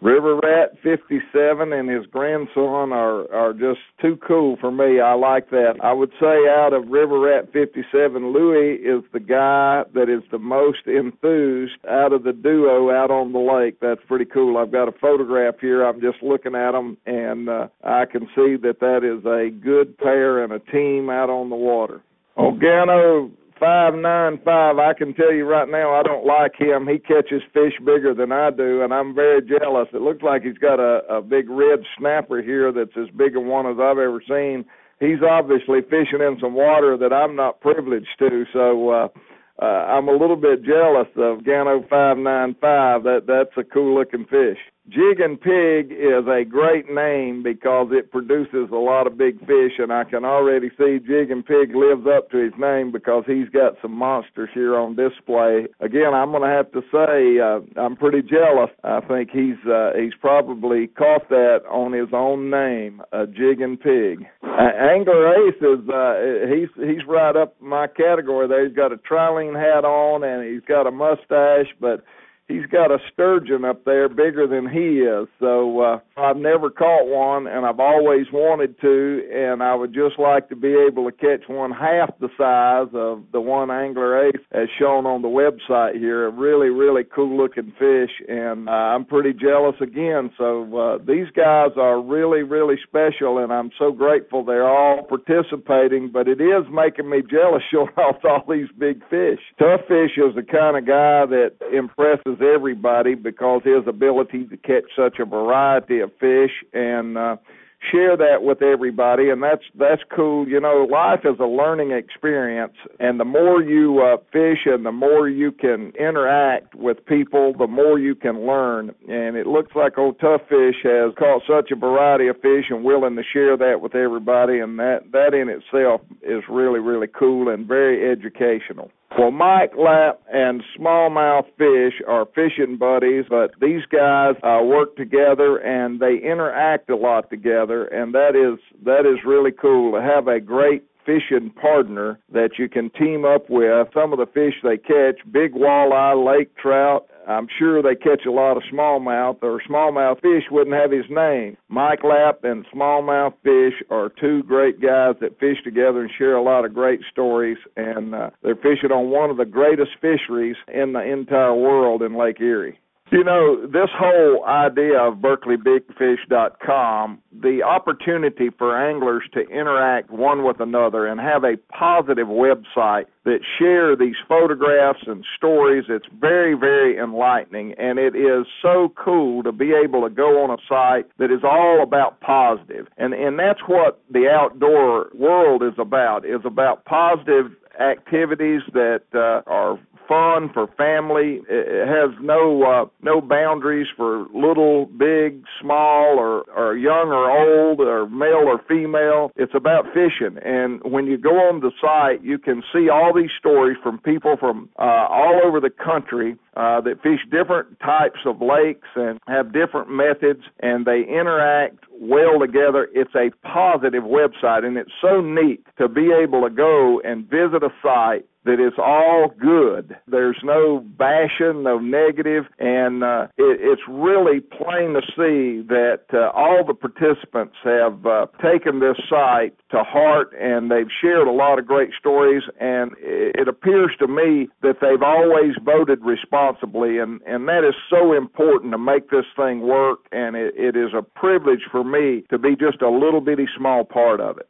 River Rat 57 and his grandson are just too cool for me. I like that. I would say out of River Rat 57, Louis is the guy that is the most enthused out of the duo out on the lake. That's pretty cool. I've got a photograph here. I'm just looking at them, and I can see that is a good pair and a team out on the water. Ogano 595, I can tell you right now, I don't like him. He catches fish bigger than I do, and I'm very jealous. It looks like he's got a big red snapper here that's as big a one as I've ever seen. He's obviously fishing in some water that I'm not privileged to, so I'm a little bit jealous of Gano 595. That's a cool-looking fish. Jigging Pig is a great name because it produces a lot of big fish, and I can already see Jigging Pig lives up to his name because he's got some monsters here on display. Again, I'm going to have to say I'm pretty jealous. I think he's probably caught that on his own name, Jigging Pig. Angler Ace is he's right up my category there. He's got a trilene hat on and he's got a mustache, but he's got a sturgeon up there bigger than he is. So I've never caught one, and I've always wanted to, and I would just like to be able to catch one half the size of the one Angler Ace as shown on the website here. A really, really cool-looking fish, and I'm pretty jealous again. So these guys are really, really special, and I'm so grateful they're all participating, but it is making me jealous showing off all these big fish. Tough Fish is the kind of guy that impresses everybody because his ability to catch such a variety of fish and share that with everybody, and that's cool. You know, life is a learning experience, and the more you fish and the more you can interact with people, the more you can learn. And it looks like old Tough Fish has caught such a variety of fish and willing to share that with everybody, and that in itself is really, really cool and very educational. Well, Mike Lapp and Smallmouth Fish are fishing buddies, but these guys work together and they interact a lot together, and that is really cool to have a great fishing partner that you can team up with. Some of the fish they catch, big walleye, lake trout. I'm sure they catch a lot of smallmouth, or Smallmouth Fish wouldn't have his name. Mike Lapp and Smallmouth Fish are two great guys that fish together and share a lot of great stories, and they're fishing on one of the greatest fisheries in the entire world in Lake Erie. You know, this whole idea of BerkeleyBigFish.com, the opportunity for anglers to interact one with another and have a positive website that share these photographs and stories, it's very, very enlightening, and it is so cool to be able to go on a site that is all about positive. And that's what the outdoor world is about positive activities that are fun for family. It has no boundaries for little, big, small, or young or old, or male or female. It's about fishing. And when you go on the site, you can see all these stories from people from all over the country that fish different types of lakes and have different methods, and they interact well together. It's a positive website, and it's so neat to be able to go and visit a site that is all good. There's no bashing, no negative, and it's really plain to see that all the participants have taken this site to heart, and they've shared a lot of great stories, and it appears to me that they've always voted responsibly, and that is so important to make this thing work, and it is a privilege for me to be just a little bitty small part of it.